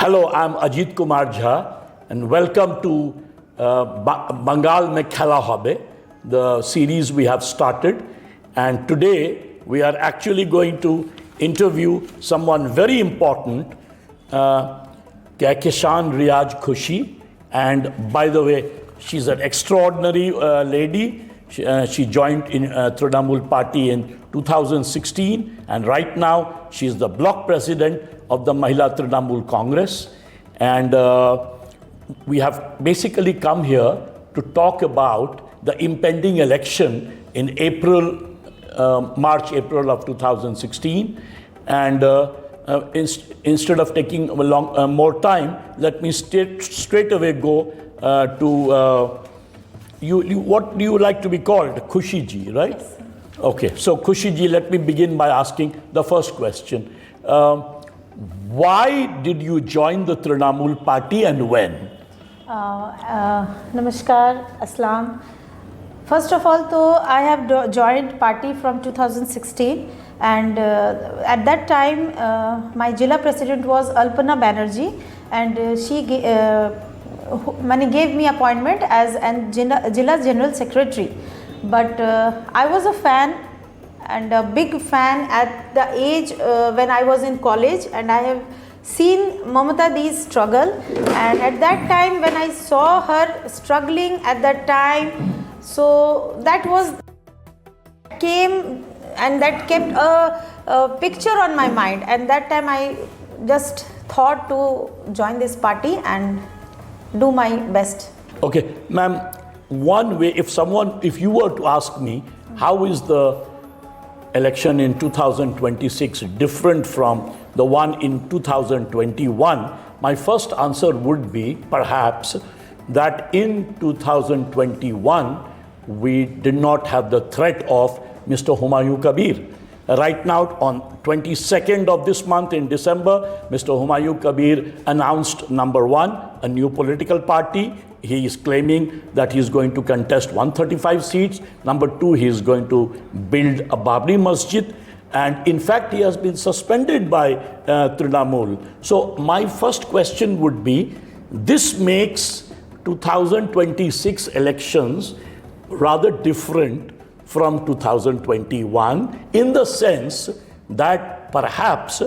Hello, I'm Ajit Kumar Jha, and welcome to Bengal Mein Khela Hobe, the series we have started. And today we are actually going to interview someone very important, Kahkashan Riyaz Khushi. And by the way, she's an extraordinary lady. She joined in Trinamool Party in 2016, and right now she's the block president of the Mahila Trinamool Congress. And we have basically come here to talk about the impending election in March, April of 2016. And instead of taking more time, let me straight away go to what do you like to be called? Khushi ji, right? Yes. Okay, so Khushi ji, let me begin by asking the first question. Why did you join the Trinamool Party and when? Namaskar, Aslam. First of all, I have joined party from 2016, and at that time my Jilla president was Mamata Banerjee, and she gave me appointment as Jilla's general secretary. But I was a fan, and a big fan at the age when I was in college, and I have seen Mamata Di's struggle, and at that time when I saw her struggling at that time, so that came and that kept a picture on my mind, and that time I just thought to join this party and do my best. Okay, ma'am, one way, if you were to ask me, how is the election in 2026 different from the one in 2021, my first answer would be perhaps that in 2021 we did not have the threat of Mr. Humayun Kabir. Right now, on 22nd of this month in December, Mr. Humayun Kabir announced, number one, a new political party. He is claiming that he is going to contest 135 seats. Number two, he is going to build a Babri Masjid. And in fact, he has been suspended by Trinamool. So my first question would be, this makes 2026 elections rather different from 2021 in the sense that perhaps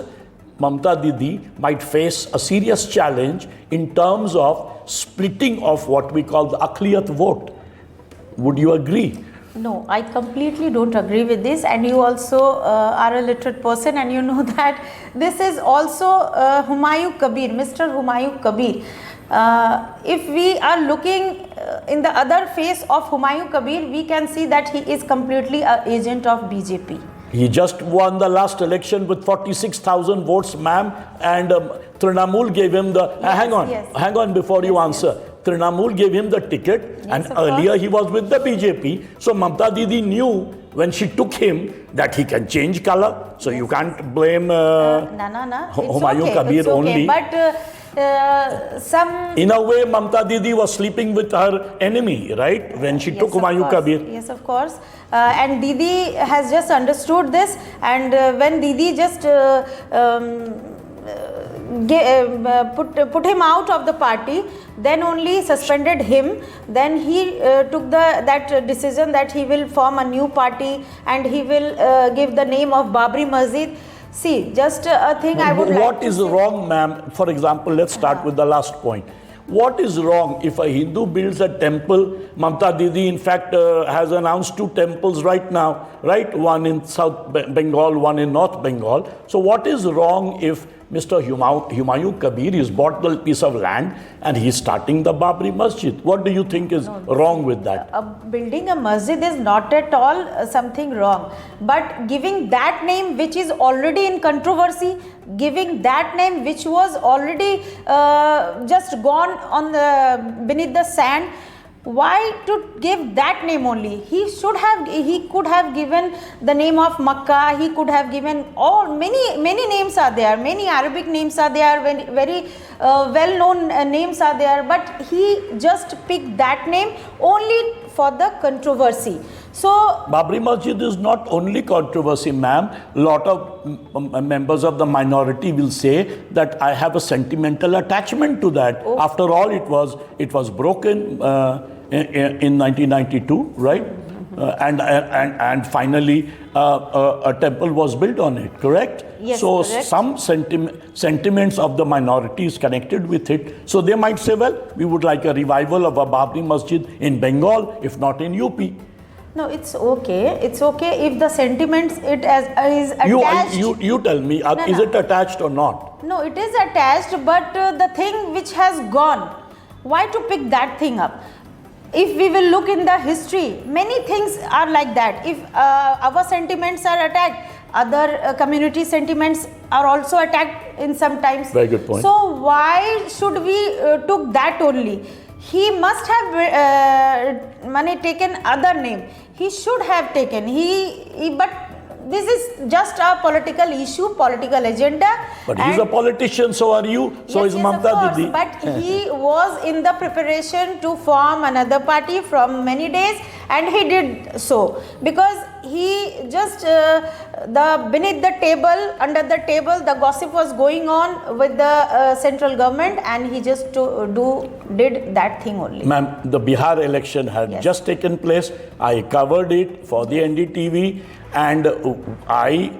Mamata Didi might face a serious challenge in terms of splitting of what we call the Aqliyat vote. Would you agree? No, I completely don't agree with this, and you also are a literate person, and you know that this is also Humayun Kabir, Mr. Humayun Kabir. If we are looking in the other face of Humayun Kabir, we can see that he is completely an agent of BJP. He just won the last election with 46,000 votes, ma'am, and Trinamool gave him the... hang on before you answer. Trinamool gave him the ticket, and earlier he was with the BJP. So Mamata Didi knew when she took him that he can change color. So you can't blame Humayun Kabir only. But in a way, Mamata Didi was sleeping with her enemy, right? When she took Humayun Kabir. Yes, of course. And Didi has just understood this, and when Didi just put him out of the party, then only suspended him, then he took that decision that he will form a new party and he will give the name of Babri Masjid. See, just a thing I would like to say. What is wrong, ma'am? For example, let's start with the last point. What is wrong if a Hindu builds a temple? Mamata Didi, in fact, has announced 2 temples right now, right? One in South Bengal, one in North Bengal. So what is wrong if Mr. Humayun Kabir is bought the piece of land and he is starting the Babri Masjid? What do you think is wrong with that? Building a masjid is not at all something wrong. But giving that name which is already in controversy, giving that name which was already just gone on beneath the sand, why to give that name only? He could have given the name of Makkah. He could have given many names are there, many Arabic names are there, very well-known names are there, but he just picked that name only for the controversy. So Babri Masjid is not only controversy, ma'am. A lot of members of the minority will say that I have a sentimental attachment to that. Oh. After all, it was broken in 1992, right? And finally, a temple was built on it, correct? Yes, so correct. some sentiments of the minority is connected with it. So they might say, well, we would like a revival of a Babri Masjid in Bengal, if not in UP. no, it's okay. It's okay if the sentiments it is attached. You tell me, is it attached or not? No, it is attached, but the thing which has gone, why to pick that thing up? If we will look in the history, many things are like that. If our sentiments are attacked, other community sentiments are also attacked in some times. Very good point. So why should we took that only? He must have taken other name. He should have taken. But this is just a political issue, political agenda. But he's a politician, so are you. So yes, is yes, Mamata of course, Didi. but he was in the preparation to form another party from many days, and he did so because he just beneath the table, under the table, the gossip was going on with the central government, and he just did that thing only. Ma'am, the Bihar election had Yes. just taken place. I covered it for the NDTV, and I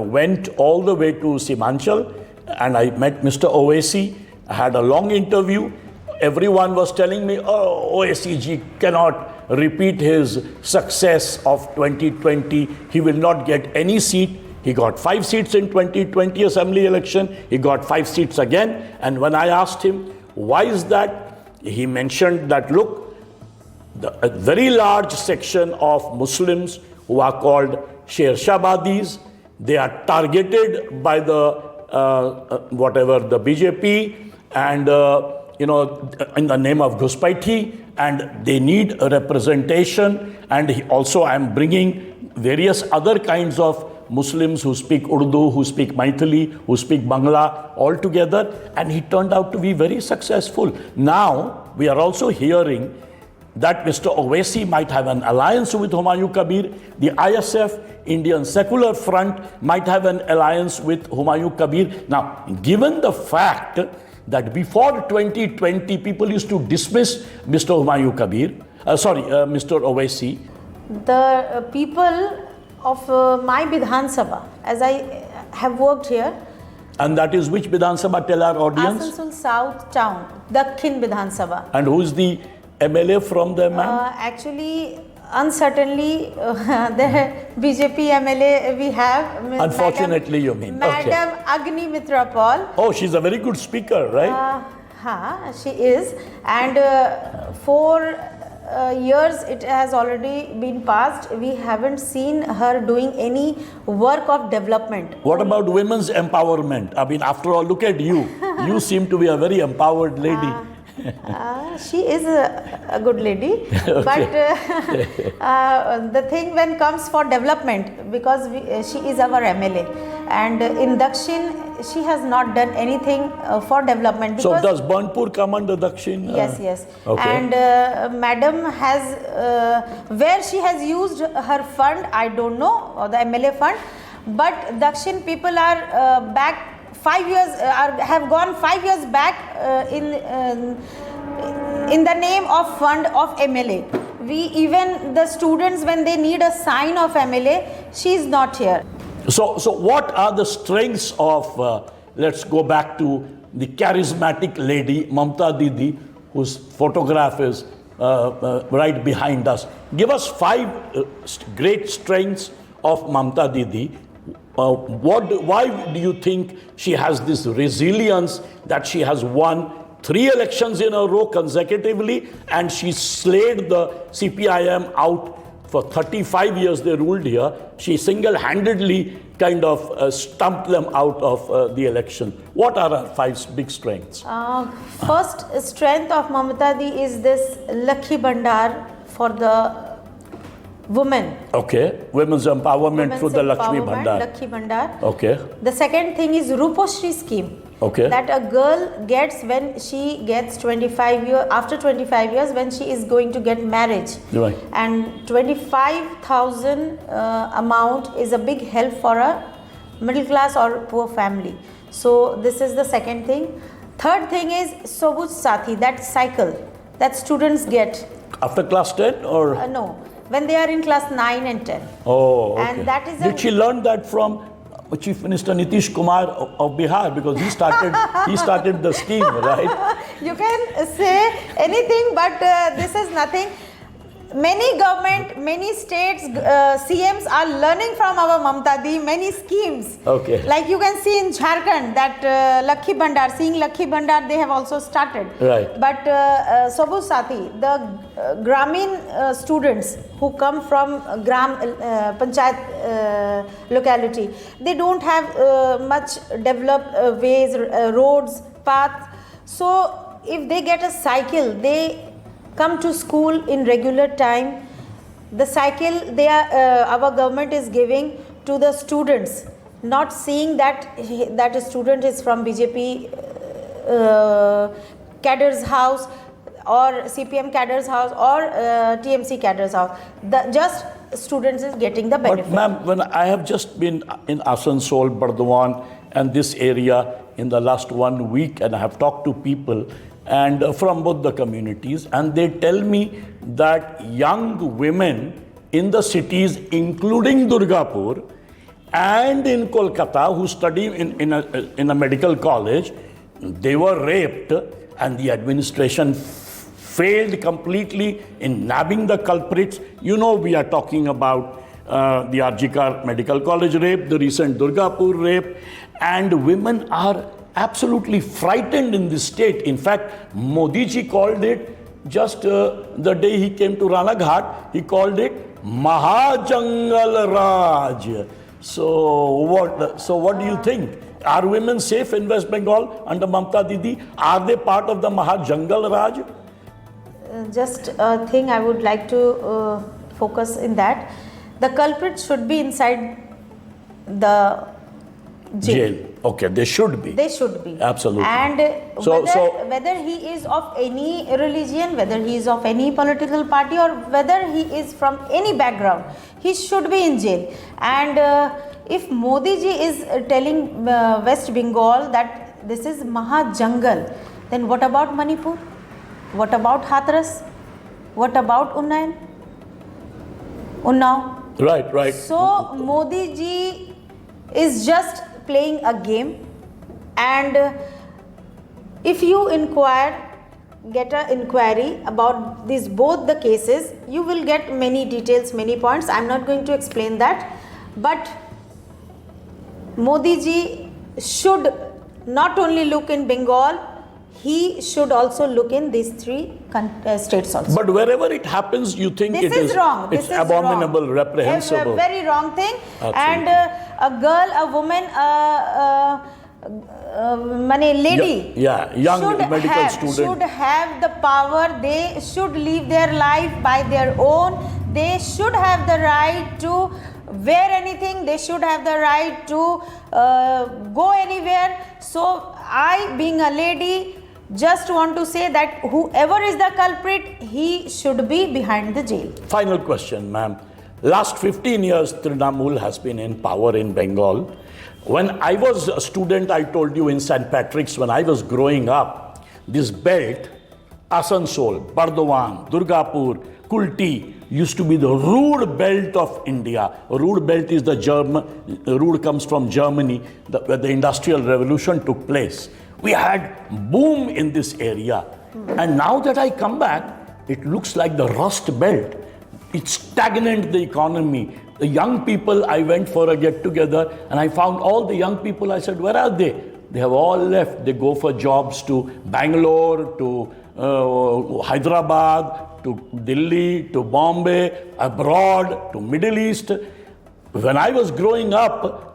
went all the way to Simanchal, and I met Mr. Owaisi. I had a long interview. Everyone was telling me, oh, Owaisi ji cannot repeat his success of 2020. He will not get any seat. He got 5 seats in 2020 assembly election. He got 5 seats again. And when I asked him, why is that? He mentioned that, look, a very large section of Muslims who are called Shershabadis, they are targeted by the the BJP and in the name of Ghuspaiti, and they need a representation. And also I am bringing various other kinds of Muslims who speak Urdu, who speak Maithili, who speak Bangla all together, and he turned out to be very successful. Now we are also hearing that Mr. Owaisi might have an alliance with Humayun Kabir. The ISF, Indian Secular Front, might have an alliance with Humayun Kabir. Now, given the fact that before 2020, people used to dismiss Mr. Humayun Kabir, Mr. Owaisi. The people of my Vidhan Sabha, as I have worked here, And that is which Vidhan Sabha? Tell our audience. Asansol South Town, Dakhin Vidhan Sabha. And who is the MLA from there, ma'am? Actually, uncertainly, the BJP MLA we have. Unfortunately, you mean. Madam Agni Mitra Paul. Oh, she's a very good speaker, right? She is. And 4 years it has already been passed. We haven't seen her doing any work of development. What about women's empowerment? I mean, after all, look at you. You seem to be a very empowered lady. She is a good lady, but the thing when comes for development, because she is our MLA, and in Dakshin she has not done anything for development. So does Burnpur come under Dakshin? Yes. Okay. And Madam has, where she has used her fund, I don't know, or the MLA fund, but Dakshin people are back 5 years, have gone 5 years back in the name of fund of MLA. Even the students, when they need a sign of MLA, she is not here. So what are the strengths of, let's go back to the charismatic lady, Mamata Didi, whose photograph is right behind us. Give us 5 great strengths of Mamata Didi. Why do you think she has this resilience that she has won 3 elections in a row consecutively, and she slayed the CPIM out for 35 years they ruled here? She single-handedly kind of stumped them out of the election. What are her 5 big strengths? First strength of Mamata Di is this Lakhi Bandar for the women. Okay. Women's empowerment through the Lakshmi Empowerment, Bhandar. Lakshmi Bhandar. Okay. The second thing is Ruposhri scheme. Okay. That a girl gets when she gets 25 years, after 25 years when she is going to get marriage. Right. And 25,000 amount is a big help for a middle class or poor family. So this is the second thing. Third thing is Sobuj Sathi, that cycle that students get. After class 10 or? No, when they are in class 9 and 10. Oh, okay. And that is Did she learn that from Chief Minister Nitish Kumar of Bihar? Because he started the scheme, right? You can say anything, but this is nothing. Many government, many states, CMs are learning from our Mamata Di many schemes. Okay. Like you can see in Jharkhand that Lakshmi Bhandar, seeing Lakshmi Bhandar, they have also started. Right. But Sobuj Sathi, the Gramin students who come from Gram Panchayat locality, they don't have much developed ways, roads, paths. So if they get a cycle, they come to school in regular time. The cycle our government is giving to the students, not seeing that a student is from BJP cadre's house or CPM cadre's house or TMC cadre's house. Just students is getting the benefit. But ma'am, when I have just been in Asansol, Bardhaman and this area in the last 1 week, and I have talked to people and from both the communities, and they tell me that young women in the cities, including Durgapur and in Kolkata, who study in a medical college, they were raped, and the administration failed completely in nabbing the culprits. You know, we are talking about the Arjikar Medical College rape, the recent Durgapur rape, and women are absolutely frightened in this state. In fact, Modi ji called it just the day he came to Rana Ghat, he called it Mahajangal Raj. So what do you think? Are women safe in West Bengal under Mamata Didi? Are they part of the Mahajangal Raj? Just a thing I would like to focus in that. The culprit should be inside the jail. Okay, they should be. They should be. Absolutely. And whether he is of any religion, whether he is of any political party, or whether he is from any background, he should be in jail. And if Modi ji is telling West Bengal that this is Mahajangal, then what about Manipur? What about Hathras? What about Unnao? Right. So Modi ji is just playing a game, and if you get an inquiry about these both the cases, you will get many details, many points. I'm not going to explain that, but Modi ji should not only look in Bengal, he should also look in these three states also. But wherever it happons, you think this is wrong. It's this is abominable, wrong. reprehensible. A very wrong thing. Absolutely. And a girl, a woman, lady, young medical student should have the power. They should live their life by their own. They should have the right to wear anything. They should have the right to go anywhere. So I, being a lady, just want to say that whoever is the culprit, he should be behind the jail. Final question, ma'am. Last 15 years, Trinamool has been in power in Bengal. When I was a student, I told you in St. Patrick's, when I was growing up, this belt, Asansol, Bardhaman, Durgapur, Kulti, used to be the rude belt of India. Rude belt is rude comes from Germany, where the Industrial Revolution took place. We had boom in this area. And now that I come back, it looks like the rust belt. It's stagnant, the economy. The young people, I went for a get-together and I found all the young people. I said, where are they? They have all left. They go for jobs to Bangalore, to Hyderabad, to Delhi, to Bombay, abroad, to Middle East. When I was growing up,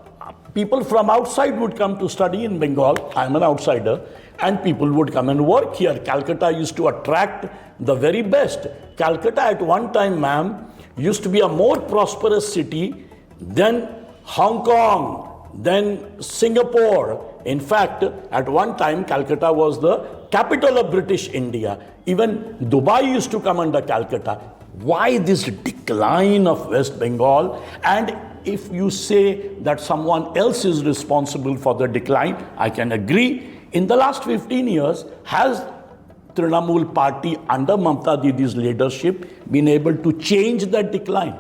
people from outside would come to study in Bengal. I'm an outsider. and people would come and work here. Calcutta used to attract the very best. Calcutta at one time, ma'am, used to be a more prosperous city than Hong Kong, then Singapore. In fact, at one time, Calcutta was the capital of British India. Even Dubai used to come under Calcutta. Why this decline of West Bengal? And if you say that someone else is responsible for the decline, I can agree. In the last 15 years, has Trinamool party under Mamata Didi's leadership been able to change that decline?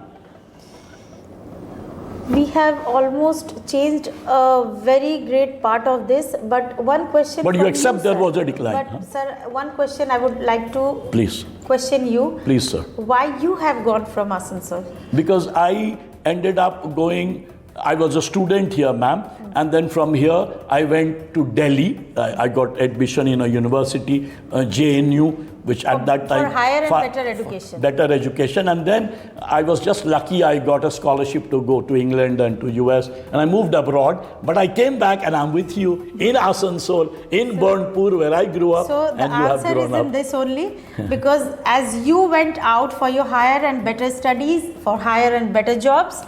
We have almost changed a very great part of this, but one question. But you accept there was a decline? But huh? sir, one question I would like to Please. question you. Please, sir. Why you have gone from Asansol? Because I ended up going, I was a student here, ma'am, and then from here I went to Delhi. I got admission in a university, JNU, which at that time... For higher and better education. Better education. And then I was just lucky I got a scholarship to go to England and to US, and I moved abroad. But I came back and I'm with you in Asansol, in Burnpur, where I grew up. So the and you have answer grown is in up. this only, because as you went out for your higher and better studies, for higher and better jobs,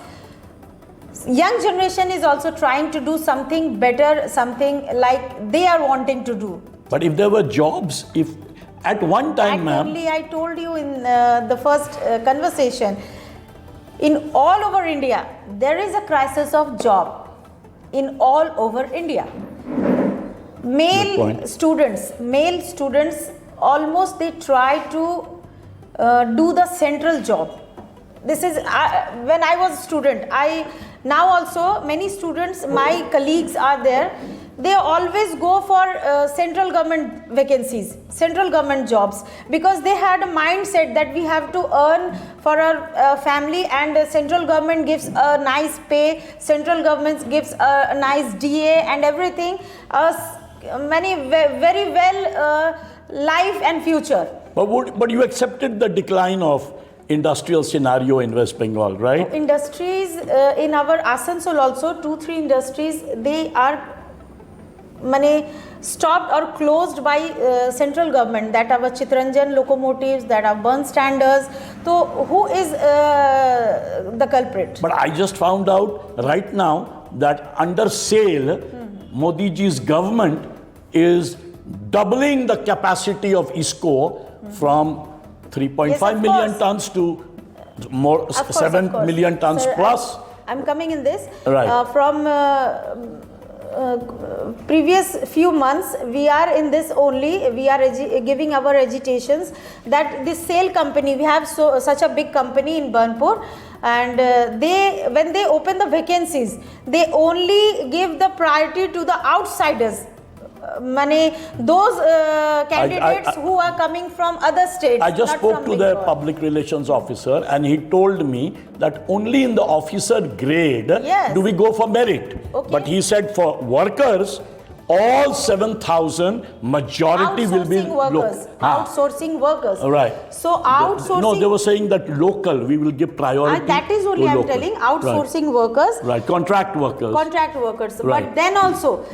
young generation is also trying to do something better, something like they are wanting to do. But if there were jobs, if at one time, ma'am... Only I told you in the first conversation, in all over India, there is a crisis of job in all over India. Male students, almost they try to do the central job. This is when I was a student. Now also many students, my colleagues are there, they always go for central government vacancies, central government jobs, because they had a mindset that we have to earn for our family, and central government gives a nice pay, central government gives a nice DA and everything, many very well life and future. But you accepted the decline of industrial scenario in West Bengal, right? Industries in our Asansol also, 2-3 industries, they are stopped or closed by central government, that our Chittaranjan locomotives, that are Burnstanders. So who is the culprit? But I just found out right now that under sale, Modi ji's government is doubling the capacity of ISCO from 3.5 million tons to more 7 million tons Sir, plus. I'm coming in this. Right. From previous few months, we are in this only. We are giving our agitations that this sale company, we have such a big company in Burnpur, and when they open the vacancies, they only give the priority to the outsiders. Those candidates who are coming from other states. I just spoke to the public relations officer, and he told me that only in the officer grade do we go for merit. Okay. But he said for workers, all 7,000 majority will be workers. Outsourcing workers. Right. So outsourcing. No, they were saying that local, we will give priority. That is only I'm telling. Outsourcing workers. Right. Contract workers. Contract workers. Right. But then also,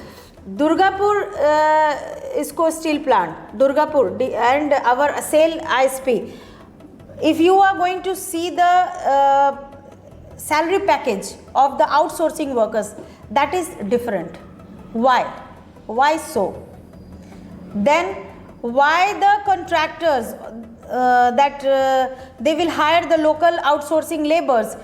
Durgapur ISCO steel plant, Durgapur and our sale ISP. If you are going to see the salary package of the outsourcing workers, that is different. Why? Why so? Then why the contractors they will hire the local outsourcing laborers?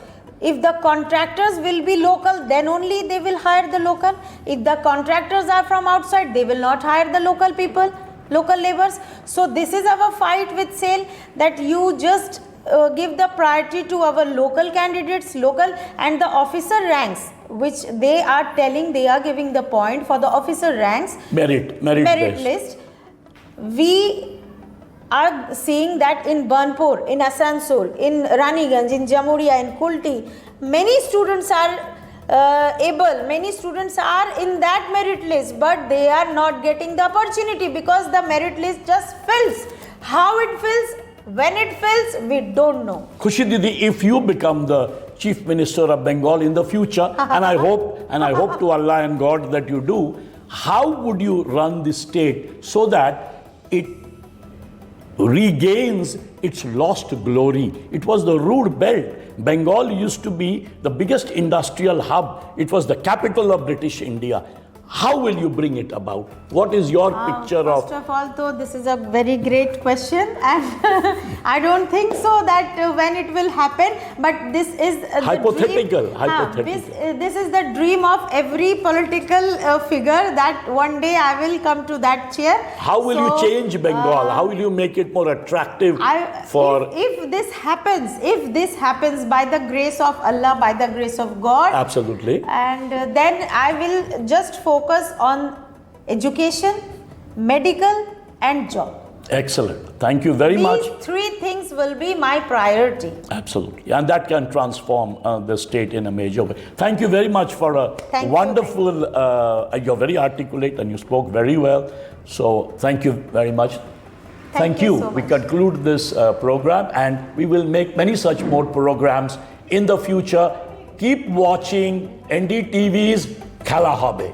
If the contractors will be local, then only they will hire the local. If the contractors are from outside, they will not hire the local people, local laborers. So this is our fight with SAIL, that you just give the priority to our local candidates, local, and the officer ranks, which they are telling, they are giving the point for the officer ranks. Merit list. We are seeing that in Burnpur, in Asansol, in Raniganj, in Jamuria, in Kulti, many students are many students are in that merit list, but they are not getting the opportunity because the merit list just fills. How it fills, when it fills, we don't know. Khushi Didi, if you become the Chief Minister of Bengal in the future, and I hope to Allah and God that you do, how would you run the state so that it regains its lost glory? It was the rude belt. Bengal used to be the biggest industrial hub. It was the capital of British India. How will you bring it about? What is your picture of? First of all, though, this is a very great question, and I don't think so that when it will happen. But this is Hypothetical, the dream. hypothetical. This is the dream of every political figure, that one day I will come to that chair. How will you change Bengal? How will you make it more attractive for? If this happens by the grace of Allah, by the grace of God, Absolutely. and then I will just focus on education, medical, and job. Excellent. Thank you very much. These three things will be my priority. Absolutely. And that can transform the state in a major way. Thank you very much for a wonderful, you're very articulate and you spoke very well. So thank you very much. Thank you. So we much. conclude this program and we will make many such more programs in the future. Keep watching NDTV's Khala Habe.